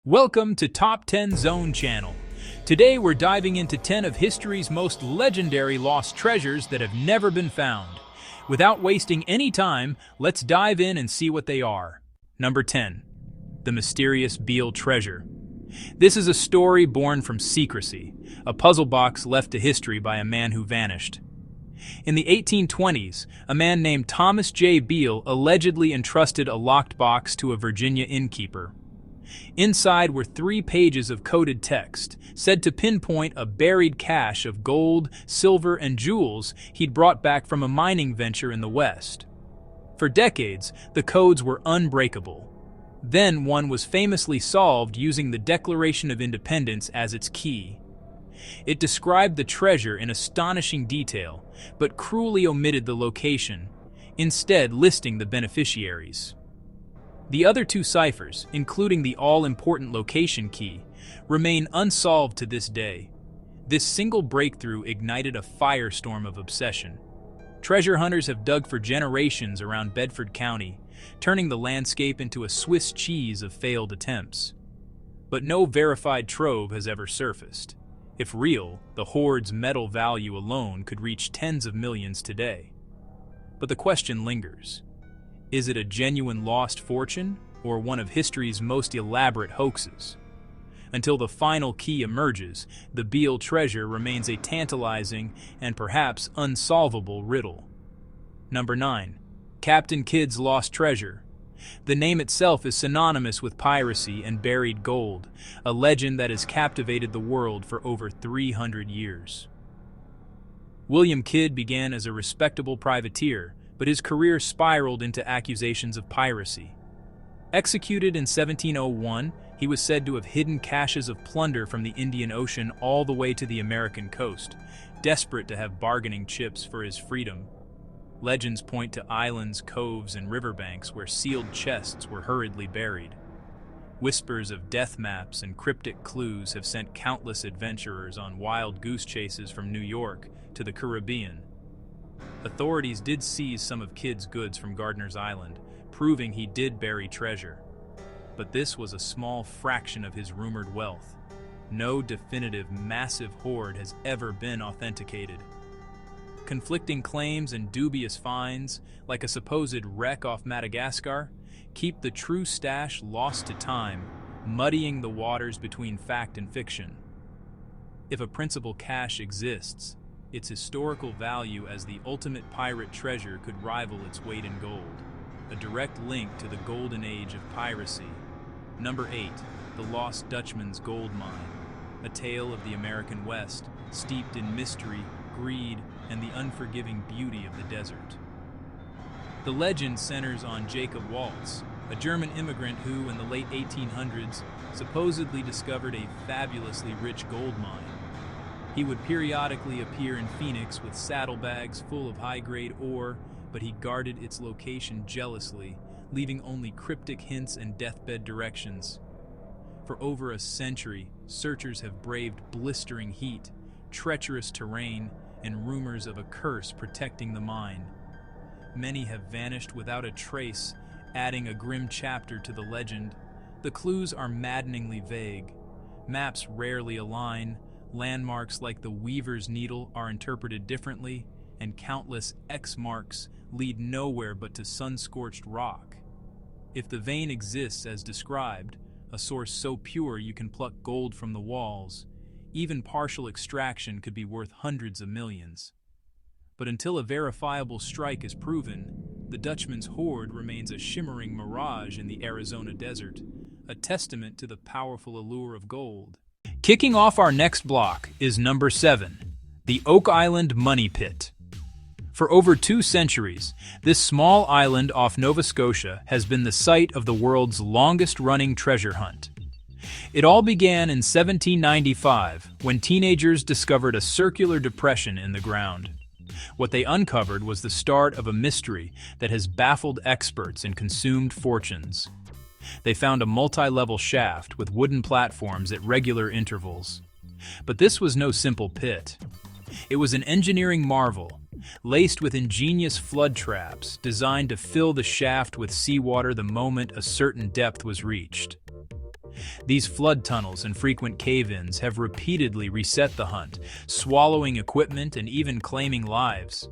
Welcome to Top 10 Zone Channel. Today we're diving into 10 of history's most legendary lost treasures that have never been found. Without wasting any time, let's dive in and see what they are. Number 10. The mysterious Beale treasure. This is a story born from secrecy, a puzzle box left to history by a man who vanished. In the 1820s, a man named Thomas J. Beale allegedly entrusted a locked box to a Virginia innkeeper. Inside were 3 pages of coded text, said to pinpoint a buried cache of gold, silver, and jewels he'd brought back from a mining venture in the West. For decades, the codes were unbreakable. Then one was famously solved using the Declaration of Independence as its key. It described the treasure in astonishing detail, but cruelly omitted the location, instead listing the beneficiaries. The other 2 ciphers, including the all-important location key, remain unsolved to this day. This single breakthrough ignited a firestorm of obsession. Treasure hunters have dug for generations around Bedford County, turning the landscape into a Swiss cheese of failed attempts. But no verified trove has ever surfaced. If real, the hoard's metal value alone could reach tens of millions today. But the question lingers. Is it a genuine lost fortune, or one of history's most elaborate hoaxes? Until the final key emerges, the Beale treasure remains a tantalizing and perhaps unsolvable riddle. Number 9. Captain Kidd's lost treasure. The name itself is synonymous with piracy and buried gold, a legend that has captivated the world for over 300 years. William Kidd began as a respectable privateer, but his career spiraled into accusations of piracy. Executed in 1701, he was said to have hidden caches of plunder from the Indian Ocean all the way to the American coast, desperate to have bargaining chips for his freedom. Legends point to islands, coves, and riverbanks where sealed chests were hurriedly buried. Whispers of death maps and cryptic clues have sent countless adventurers on wild goose chases from New York to the Caribbean. Authorities did seize some of Kidd's goods from Gardiner's Island, proving he did bury treasure. But this was a small fraction of his rumored wealth. No definitive massive hoard has ever been authenticated. Conflicting claims and dubious finds, like a supposed wreck off Madagascar, keep the true stash lost to time, muddying the waters between fact and fiction. If a principal cache exists, its historical value as the ultimate pirate treasure could rival its weight in gold, a direct link to the golden age of piracy. Number 8. The Lost Dutchman's Gold Mine, a tale of the American West, steeped in mystery, greed, and the unforgiving beauty of the desert. The legend centers on Jacob Waltz, a German immigrant who, in the late 1800s, supposedly discovered a fabulously rich gold mine. He would periodically appear in Phoenix with saddlebags full of high-grade ore, but he guarded its location jealously, leaving only cryptic hints and deathbed directions. For over a century, searchers have braved blistering heat, treacherous terrain, and rumors of a curse protecting the mine. Many have vanished without a trace, adding a grim chapter to the legend. The clues are maddeningly vague. Maps rarely align, landmarks like the Weaver's Needle are interpreted differently, and countless X marks lead nowhere but to sun-scorched rock. If the vein exists as described, a source so pure you can pluck gold from the walls, even partial extraction could be worth hundreds of millions. But until a verifiable strike is proven, the Dutchman's hoard remains a shimmering mirage in the Arizona desert, a testament to the powerful allure of gold. Kicking off our next block is number 7, the Oak Island Money Pit. For over 2 centuries, this small island off Nova Scotia has been the site of the world's longest-running treasure hunt. It all began in 1795, when teenagers discovered a circular depression in the ground. What they uncovered was the start of a mystery that has baffled experts and consumed fortunes. They found a multi-level shaft with wooden platforms at regular intervals. But this was no simple pit. It was an engineering marvel, laced with ingenious flood traps designed to fill the shaft with seawater the moment a certain depth was reached. These flood tunnels and frequent cave-ins have repeatedly reset the hunt, swallowing equipment and even claiming lives.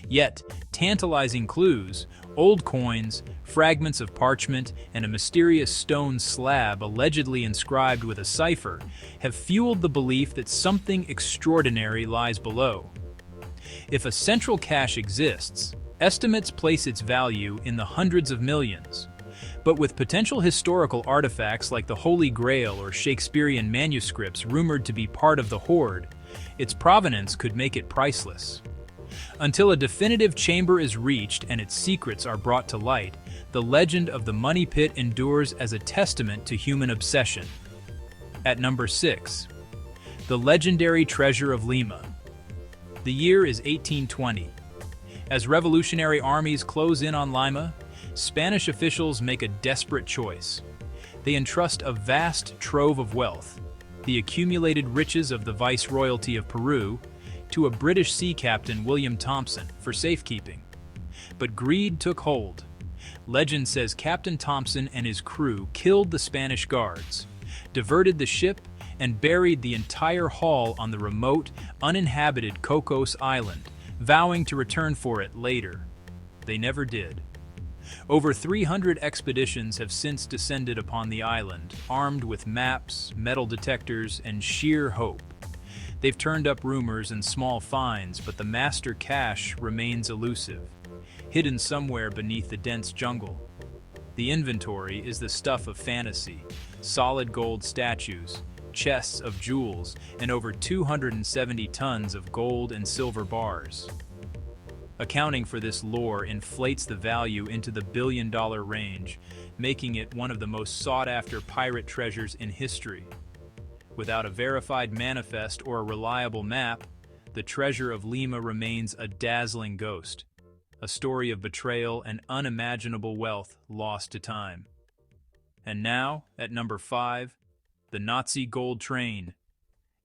Yet, tantalizing clues, old coins, fragments of parchment, and a mysterious stone slab allegedly inscribed with a cipher have fueled the belief that something extraordinary lies below. If a central cache exists, estimates place its value in the hundreds of millions. But with potential historical artifacts like the Holy Grail or Shakespearean manuscripts rumored to be part of the hoard, its provenance could make it priceless. Until a definitive chamber is reached and its secrets are brought to light, the legend of the Money Pit endures as a testament to human obsession. At number 6. The legendary treasure of Lima. The year is 1820. As revolutionary armies close in on Lima, Spanish officials make a desperate choice. They entrust a vast trove of wealth, the accumulated riches of the Viceroyalty of Peru, to a British sea captain, William Thompson, for safekeeping. But greed took hold. Legend says Captain Thompson and his crew killed the Spanish guards, diverted the ship, and buried the entire haul on the remote, uninhabited Cocos Island, vowing to return for it later. They never did. Over 300 expeditions have since descended upon the island, armed with maps, metal detectors, and sheer hope. They've turned up rumors and small finds, but the master cache remains elusive, hidden somewhere beneath the dense jungle. The inventory is the stuff of fantasy: solid gold statues, chests of jewels, and over 270 tons of gold and silver bars. Accounting for this lore inflates the value into the billion-dollar range, making it one of the most sought-after pirate treasures in history. Without a verified manifest or a reliable map, the treasure of Lima remains a dazzling ghost, a story of betrayal and unimaginable wealth lost to time. And now, at number 5, the Nazi gold train.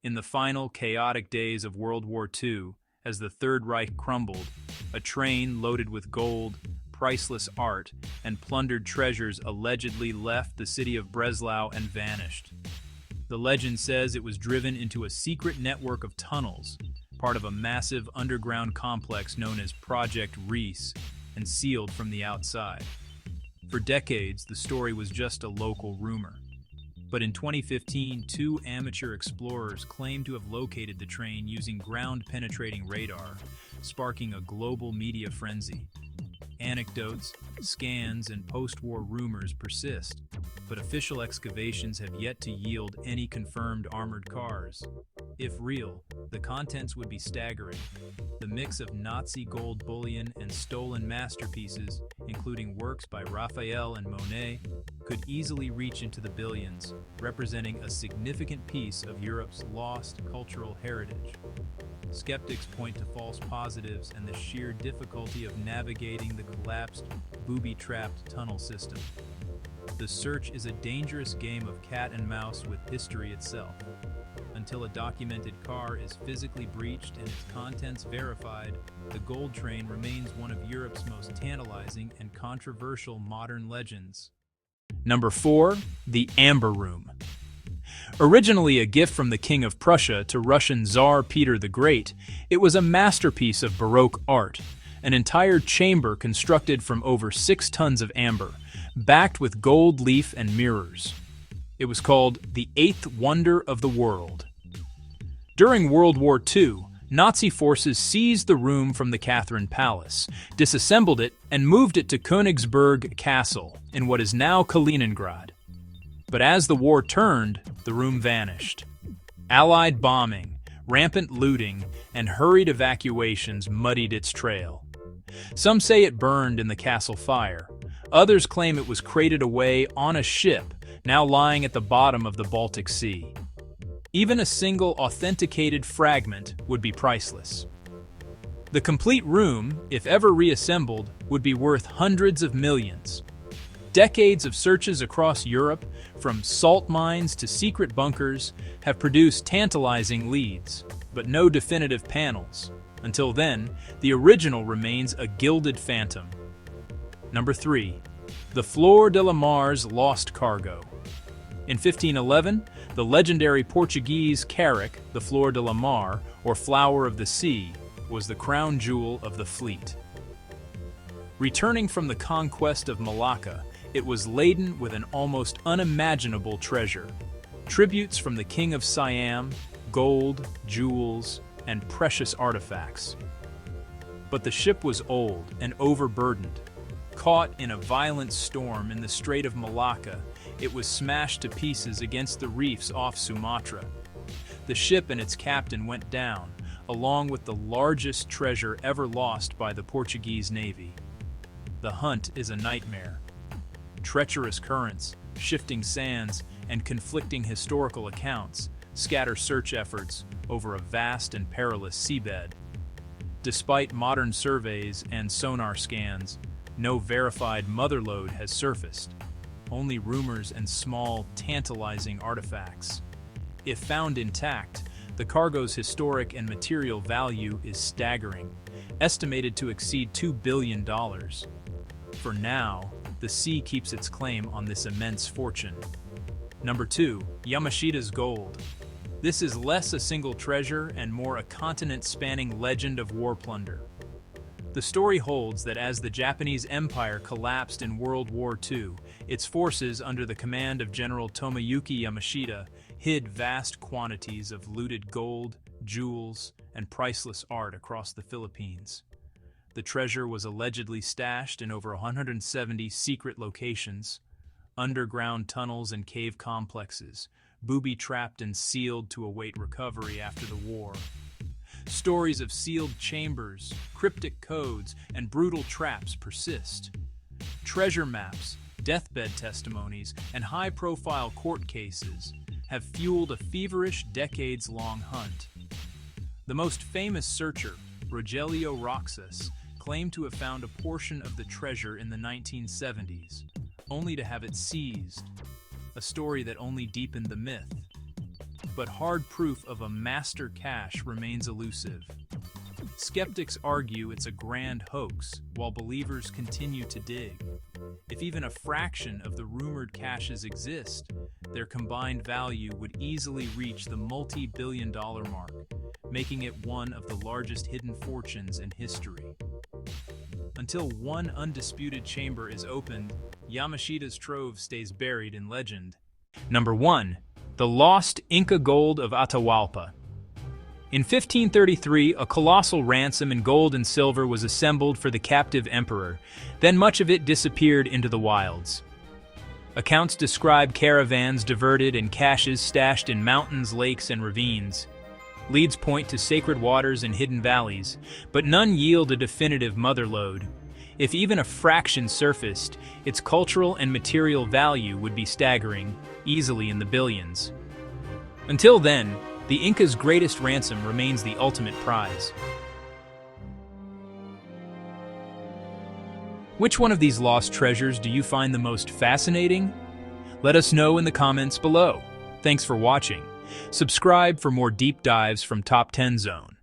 In the final chaotic days of World War II, as the Third Reich crumbled, a train loaded with gold, priceless art, and plundered treasures allegedly left the city of Breslau and vanished. The legend says it was driven into a secret network of tunnels, part of a massive underground complex known as Project Reese, and sealed from the outside. For decades, the story was just a local rumor. But in 2015, 2 amateur explorers claimed to have located the train using ground-penetrating radar, sparking a global media frenzy. Anecdotes, scans, and post-war rumors persist, but official excavations have yet to yield any confirmed armored cars. If real, the contents would be staggering. The mix of Nazi gold bullion and stolen masterpieces, including works by Raphael and Monet, could easily reach into the billions, representing a significant piece of Europe's lost cultural heritage. Skeptics point to false positives and the sheer difficulty of navigating the collapsed, booby-trapped tunnel system. The search is a dangerous game of cat and mouse with history itself. Until a documented car is physically breached and its contents verified, the gold train remains one of Europe's most tantalizing and controversial modern legends. Number 4. The Amber Room. Originally a gift from the King of Prussia to Russian Tsar Peter the Great, it was a masterpiece of Baroque art, an entire chamber constructed from over 6 tons of amber, backed with gold leaf and mirrors. It was called the Eighth Wonder of the World. During World War II, Nazi forces seized the room from the Catherine Palace, disassembled it, and moved it to Königsberg Castle, in what is now Kaliningrad. But as the war turned, the room vanished. Allied bombing, rampant looting, and hurried evacuations muddied its trail. Some say it burned in the castle fire. Others claim it was crated away on a ship, now lying at the bottom of the Baltic Sea. Even a single authenticated fragment would be priceless. The complete room, if ever reassembled, would be worth hundreds of millions. Decades of searches across Europe, from salt mines to secret bunkers, have produced tantalizing leads, but no definitive panels. Until then, the original remains a gilded phantom. Number 3. The Fleur de la Mar's lost cargo. In 1511, the legendary Portuguese carrack, the Flor de la Mar, or Flower of the Sea, was the crown jewel of the fleet. Returning from the conquest of Malacca, it was laden with an almost unimaginable treasure. Tributes from the King of Siam, gold, jewels, and precious artifacts. But the ship was old and overburdened. Caught in a violent storm in the Strait of Malacca, it was smashed to pieces against the reefs off Sumatra. The ship and its captain went down, along with the largest treasure ever lost by the Portuguese Navy. The hunt is a nightmare. Treacherous currents, shifting sands, and conflicting historical accounts scatter search efforts over a vast and perilous seabed. Despite modern surveys and sonar scans, no verified motherlode has surfaced, only rumors and small, tantalizing artifacts. If found intact, the cargo's historic and material value is staggering, estimated to exceed $2 billion. For now, the sea keeps its claim on this immense fortune. Number 2. Yamashita's gold. This is less a single treasure and more a continent-spanning legend of war plunder. The story holds that as the Japanese Empire collapsed in World War II, its forces under the command of General Tomoyuki Yamashita hid vast quantities of looted gold, jewels, and priceless art across the Philippines. The treasure was allegedly stashed in over 170 secret locations, underground tunnels and cave complexes, booby-trapped and sealed to await recovery after the war. Stories of sealed chambers, cryptic codes, and brutal traps persist. Treasure maps, deathbed testimonies, and high-profile court cases have fueled a feverish, decades-long hunt. The most famous searcher, Rogelio Roxas, claimed to have found a portion of the treasure in the 1970s, only to have it seized, a story that only deepened the myth. But hard proof of a master cache remains elusive. Skeptics argue it's a grand hoax, while believers continue to dig. If even a fraction of the rumored caches exist, their combined value would easily reach the multi-billion-dollar mark, making it one of the largest hidden fortunes in history. Until one undisputed chamber is opened, Yamashita's trove stays buried in legend. Number 1. The lost Inca gold of Atahualpa. In 1533, a colossal ransom in gold and silver was assembled for the captive emperor, then much of it disappeared into the wilds. Accounts describe caravans diverted and caches stashed in mountains, lakes, and ravines. Leads point to sacred waters and hidden valleys, but none yield a definitive motherlode. If even a fraction surfaced, its cultural and material value would be staggering, easily in the billions. Until then, the Inca's greatest ransom remains the ultimate prize. Which one of these lost treasures do you find the most fascinating? Let us know in the comments below. Thanks for watching. Subscribe for more deep dives from Top 10 Zone.